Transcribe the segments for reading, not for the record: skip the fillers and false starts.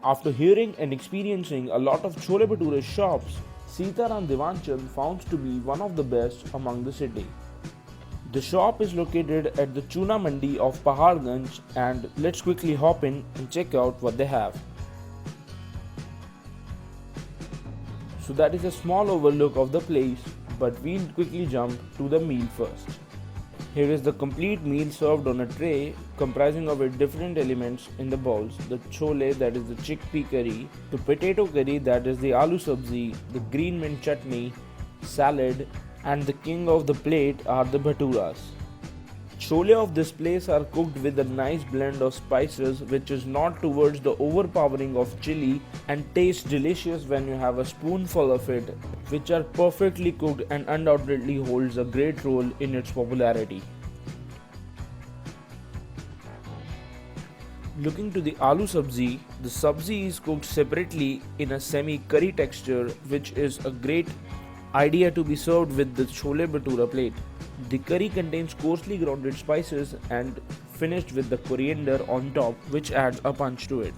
After hearing and experiencing a lot of Chole Bhature shops, Sitaram Devanchand found to be one of the best among the city. The shop is located at the Chuna Mandi of Paharganj, and let's quickly hop in and check out what they have. So that is a small overlook of the place, but we'll quickly jump to the meal first. Here is the complete meal served on a tray comprising of different elements in the bowls: the chole, that is the chickpea curry, the potato curry, that is the aloo sabzi, the green mint chutney, salad, and the king of the plate are the bhaturas. Chole of this place are cooked with a nice blend of spices which is not towards the overpowering of chili and tastes delicious when you have a spoonful of it, which are perfectly cooked and undoubtedly holds a great role in its popularity. Looking to the aloo sabzi, the sabzi is cooked separately in a semi-curry texture, which is a great idea to be served with the chole bhatura plate. The curry contains coarsely grounded spices and finished with the coriander on top, which adds a punch to it.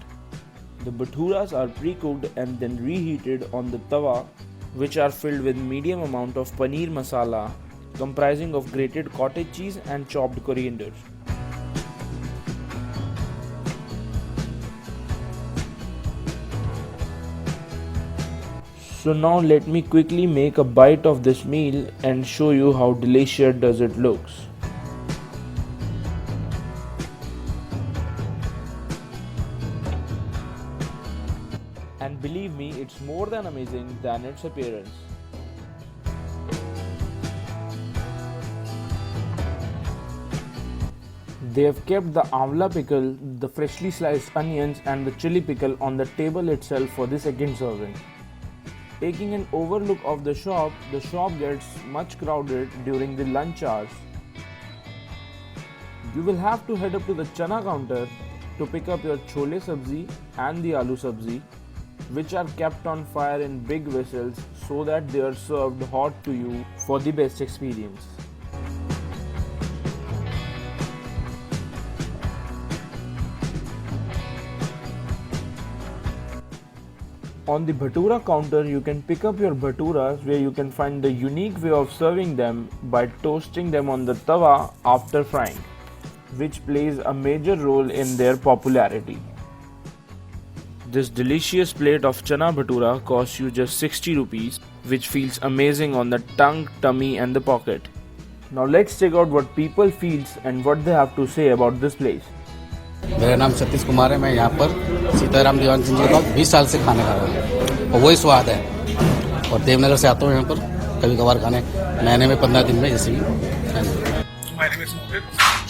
The bhaturas are pre-cooked and then reheated on the tawa, which are filled with medium amount of paneer masala comprising of grated cottage cheese and chopped coriander. So now let me quickly make a bite of this meal and show you how delicious does it looks. And believe me, it's more than amazing than its appearance. They have kept the amla pickle, the freshly sliced onions and the chili pickle on the table itself for the second serving. Taking an overlook of the shop gets much crowded during the lunch hours. You will have to head up to the chana counter to pick up your chole sabzi and the aloo sabzi, which are kept on fire in big vessels so that they are served hot to you for the best experience. On the bhatura counter, you can pick up your bhaturas, where you can find the unique way of serving them by toasting them on the tawa after frying, which plays a major role in their popularity. This delicious plate of chana bhatura costs you just 60 rupees, which feels amazing on the tongue, tummy and the pocket. Now let's check out what people feels and what they have to say about this place. मेरा नाम सतीश कुमार है। मैं यहाँ पर सीताराम देवान सिंह जी के पास 20 साल से खाना खा रहा हूँ और वही स्वाद है। और देवनगर से आता हूँ यहाँ पर कभी कभार खाने, महीने में 15 दिन में जैसे भी।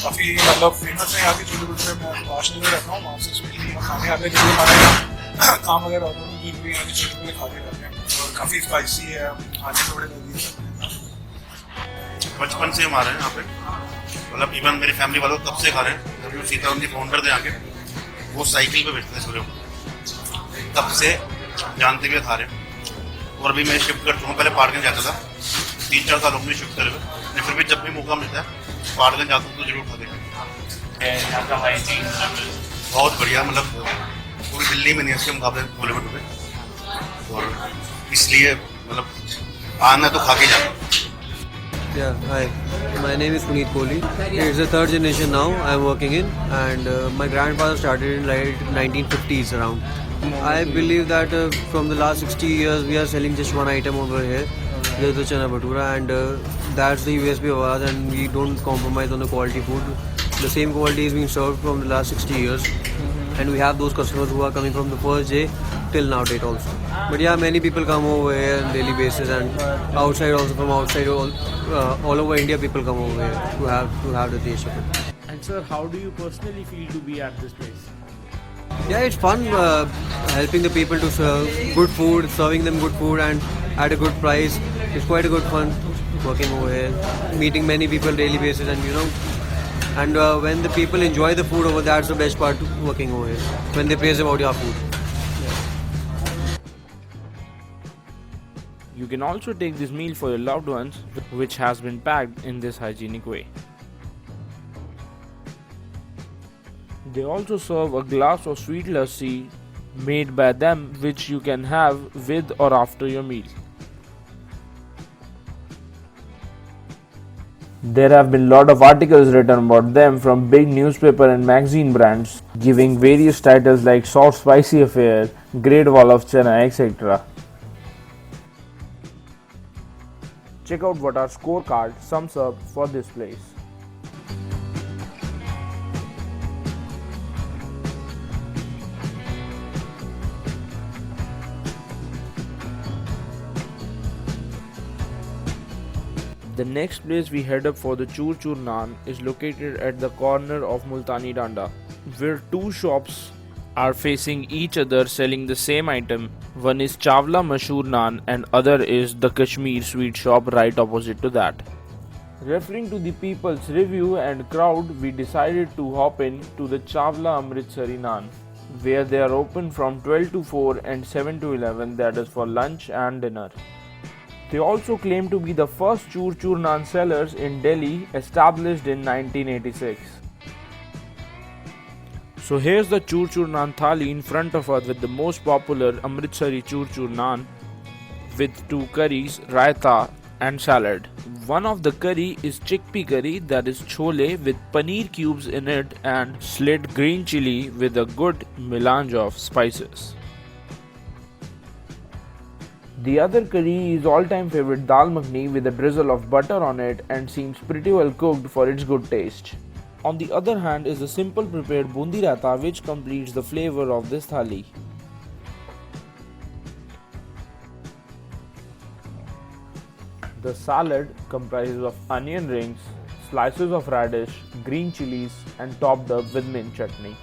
काफ़ी मतलब फेमस है यहाँ की छोले भटूरे। मैं महाराष्ट्र में रहता हूँ, वहाँ से स्पेशली खाने आते हैं। जैसे हमारे काम वगैरह होता है तो भी यहाँ की छोले भटूरे खाते रहते हैं और काफ़ी स्पाइसी है, खाने में बड़े लजीज है। बचपन से हमारे यहाँ पे मतलब इवन मेरी फैमिली वालों तब से खा रहे हैं जब जो सीताराम जी फाउंडर थे यहाँ के, वो साइकिल पे बेचते हैं सूर्य को, तब से जानते हुए खा रहे हैं। और अभी मैं शिफ्ट कर चुका हूँ, पहले पार्कगंज जाता था, 3-4 साल हो गए शिफ्ट करे हुए, फिर भी जब भी मौका मिलता है पार्कगंज जाता हूँ तो जरूर खाते हैं। बहुत बढ़िया, मतलब पूरी दिल्ली में नहीं इसके मुकाबले छोले भटूरे, और इसलिए मतलब आना तो खा के जाना। Yeah, hi. My name is Puneet Kohli. It's the third generation now I'm working in, and my grandfather started in like 1950s around. I believe that from the last 60 years we are selling just one item over here, the chana bhatura, and that's the USP of ours, and we don't compromise on the quality food. The same quality is being served from the last 60 years, and we have those customers who are coming from the first day till now date also. But yeah, many people come over here on daily basis, and outside also, from outside all over India people come over here to have the taste of it. And sir, how do you personally feel to be at this place? Yeah, it's fun helping the people to serve good food, serving them good food and at a good price. It's quite a good fun working over here, meeting many people daily basis, and and when the people enjoy the food over there, that's the best part working over here, when they praise about your food. You can also take this meal for your loved ones, which has been packed in this hygienic way. They also serve a glass of sweet lassi made by them, which you can have with or after your meal. There have been a lot of articles written about them from big newspaper and magazine brands, giving various titles like Soft Spicy Affair, Great Wall of China, etc. Check out what our scorecard sums up for this place. The next place we head up for the Choor Choor Naan is located at the corner of Multani Danda, where two shops are facing each other selling the same item. One is Chawla Mashhoor Naan and other is the Kashmir Sweet Shop right opposite to that. Referring to the people's review and crowd, we decided to hop in to the Chawla Amritsari Naan, where they are open from 12 to 4 and 7 to 11, that is for lunch and dinner. They also claim to be the first Choor Choor Naan sellers in Delhi, established in 1986. So here's the Choor Choor Naan thali in front of us with the most popular Amritsari Choor Choor Naan with 2 curries, raita and salad. One of the curry is chickpea curry, that is chole with paneer cubes in it and slit green chili with a good melange of spices. The other curry is all-time favorite dal makhani with a drizzle of butter on it and seems pretty well cooked for its good taste. On the other hand is a simple prepared bundi raita which completes the flavor of this thali. The salad comprises of onion rings, slices of radish, green chilies and topped up with mint chutney.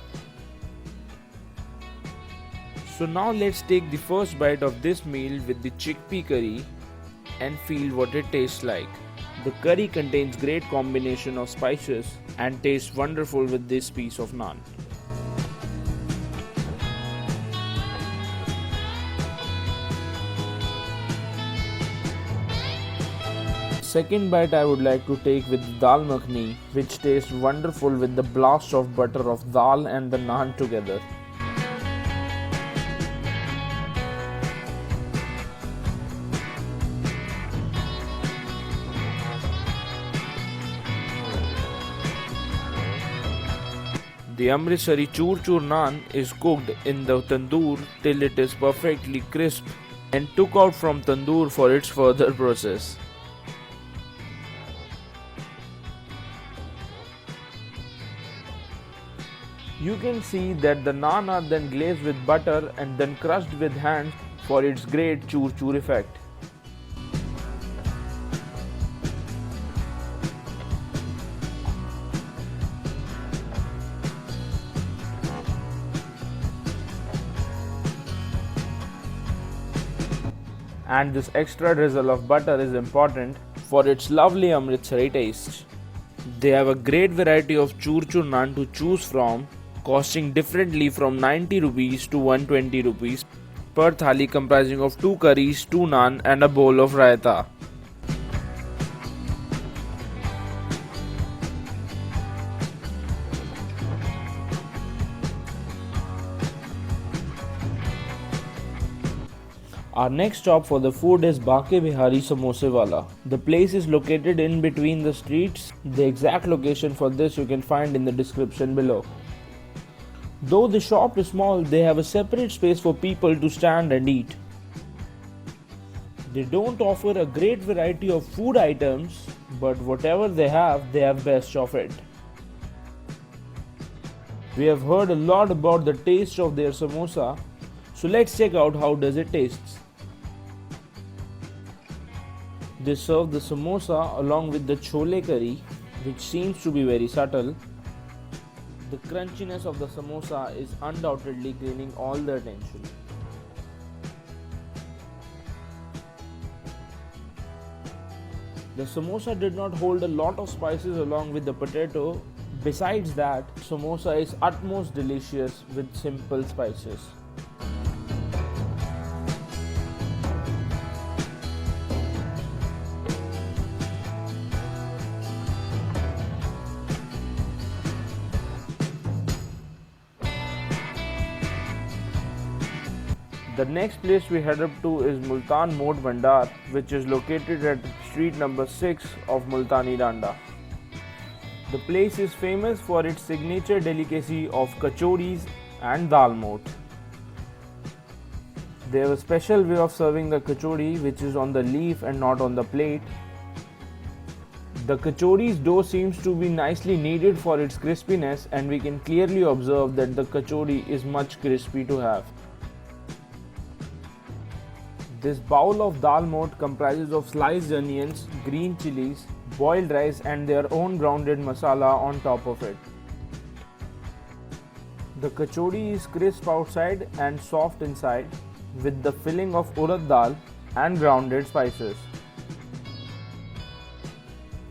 So now let's take the first bite of this meal with the chickpea curry and feel what it tastes like. The curry contains great combination of spices and tastes wonderful with this piece of naan. Second bite I would like to take with the dal makhani, which tastes wonderful with the blast of butter of dal and the naan together. The Amritsari Choor Choor Naan is cooked in the tandoor till it is perfectly crisp and took out from tandoor for its further process. You can see that the naan are then glazed with butter and then crushed with hands for its great choor choor effect. And this extra drizzle of butter is important for its lovely Amritsari taste. They have a great variety of Choor Choor Naan to choose from, costing differently from 90 rupees to 120 rupees per thali, comprising of 2 curries, 2 naan and a bowl of raita. Our next stop for the food is Bake Bihari Samosa Wala. The place is located in between the streets. The exact location for this you can find in the description below. Though the shop is small, they have a separate space for people to stand and eat. They don't offer a great variety of food items, but whatever they have best of it. We have heard a lot about the taste of their samosa, so let's check out how does it taste. They serve the samosa along with the chole curry, which seems to be very subtle. The crunchiness of the samosa is undoubtedly gaining all the attention. The samosa did not hold a lot of spices along with the potato. Besides that, samosa is utmost delicious with simple spices. The next place we head up to is Multan Mode Bhandar, which is located at street number 6 of Multani Danda. The place is famous for its signature delicacy of kachoris and dal moat. They have a special way of serving the kachori, which is on the leaf and not on the plate. The kachori's dough seems to be nicely kneaded for its crispiness, and we can clearly observe that the kachori is much crispy to have. This bowl of dal moat comprises of sliced onions, green chilies, boiled rice and their own grounded masala on top of it. The kachori is crisp outside and soft inside, with the filling of urad dal and grounded spices.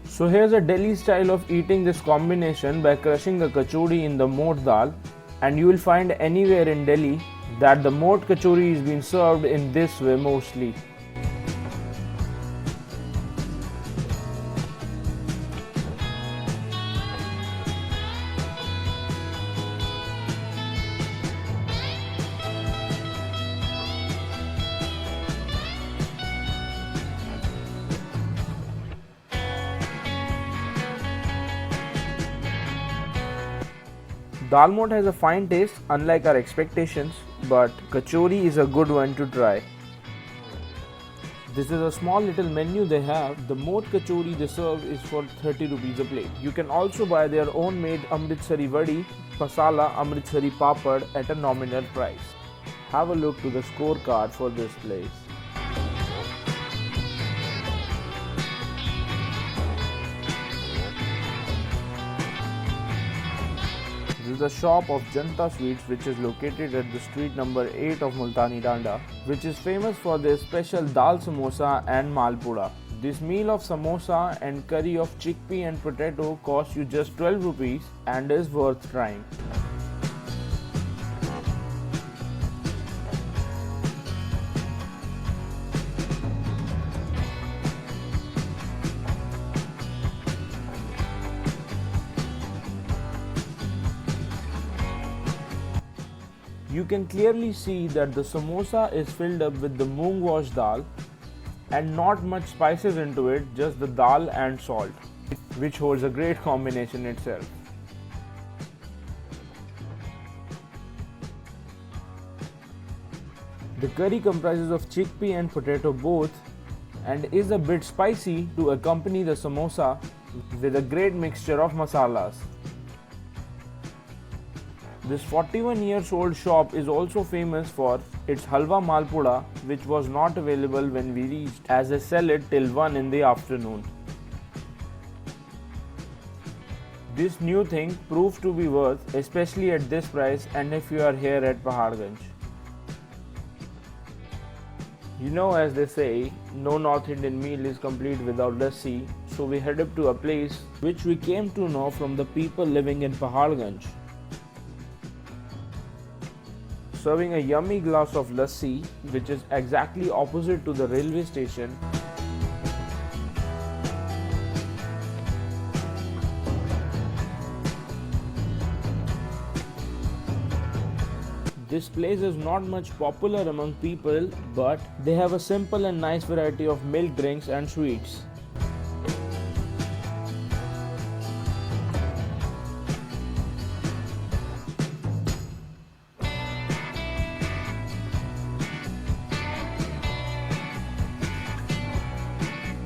So here's a Delhi style of eating this combination by crushing the kachori in the moat dal, and you will find anywhere in Delhi that the moat kachori is being served in this way mostly. Dal moat has a fine taste unlike our expectations, but kachori is a good one to try. This is a small little menu they have. The moat kachori they serve is for 30 rupees a plate. You can also buy their own made Amritsari vadi, masala, Amritsari papad at a nominal price. Have a look to the scorecard for this place. This is a shop of Janta Sweets, which is located at the street number 8 of Multani Danda, which is famous for their special dal samosa and malpura. This meal of samosa and curry of chickpea and potato costs you just 12 rupees and is worth trying. You can clearly see that the samosa is filled up with the moong wash dal and not much spices into it, just the dal and salt, which holds a great combination itself. The curry comprises of chickpea and potato both and is a bit spicy to accompany the samosa with a great mixture of masalas. This 41 years old shop is also famous for its halwa malpura, which was not available when we reached, as they sell it till 1 in the afternoon. This new thing proved to be worth, especially at this price and if you are here at Paharganj. You know, as they say, no North Indian meal is complete without lassi, so we head up to a place which we came to know from the people living in Paharganj. Serving a yummy glass of lassi, which is exactly opposite to the railway station. This place is not much popular among people, but they have a simple and nice variety of milk drinks and sweets.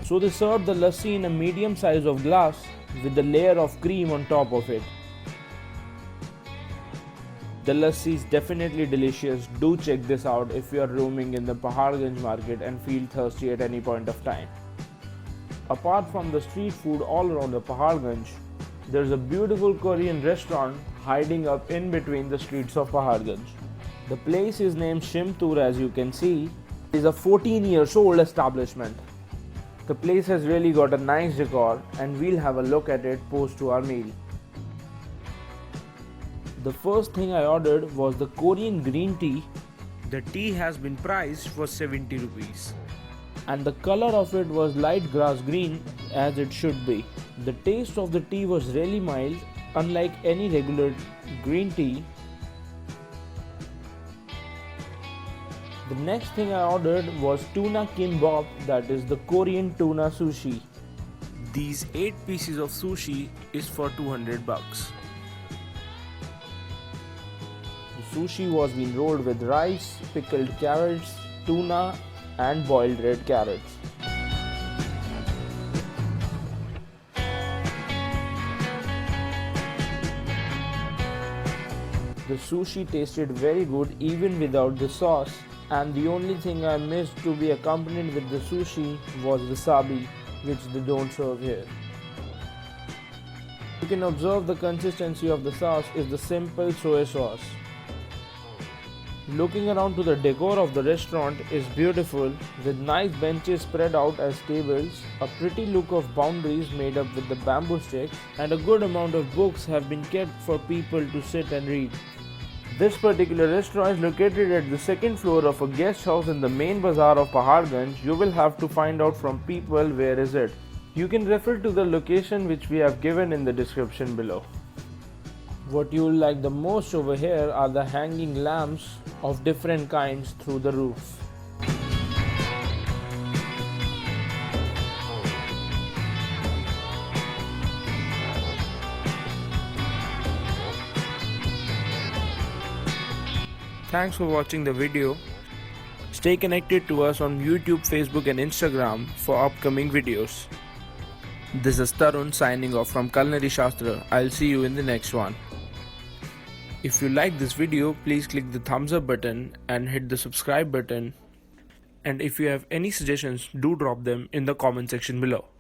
So they served the lassi in a medium size of glass with a layer of cream on top of it. The lassi is definitely delicious. Do check this out if you are roaming in the Paharganj market and feel thirsty at any point of time. Apart from the street food all around the Paharganj, there is a beautiful Korean restaurant hiding up in between the streets of Paharganj. The place is named Shimtur, as you can see. It is a 14 years old establishment. The place has really got a nice decor and we'll have a look at it post to our meal. The first thing I ordered was the Korean green tea. The tea has been priced for 70 rupees. And the color of it was light grass green, as it should be. The taste of the tea was really mild, unlike any regular green tea. The next thing I ordered was tuna kimbap, that is the Korean tuna sushi. These 8 pieces of sushi is for $200 bucks. The sushi was being rolled with rice, pickled carrots, tuna and boiled red carrots. The sushi tasted very good even without the sauce, and the only thing I missed to be accompanied with the sushi was wasabi, which they don't serve here. You can observe the consistency of the sauce is the simple soy sauce. Looking around to the decor of the restaurant is beautiful, with nice benches spread out as tables, a pretty look of boundaries made up with the bamboo sticks, and a good amount of books have been kept for people to sit and read. This particular restaurant is located at the second floor of a guest house in the main bazaar of Paharganj. You will have to find out from people where is it. You can refer to the location which we have given in the description below. What you will like the most over here are the hanging lamps of different kinds through the roof. Thanks for watching the video. Stay connected to us on YouTube, Facebook and Instagram for upcoming videos. This is Tarun signing off from Culinary Shastra. I'll see you in the next one. If you like this video, please click the thumbs up button and hit the subscribe button. And if you have any suggestions, do drop them in the comment section below.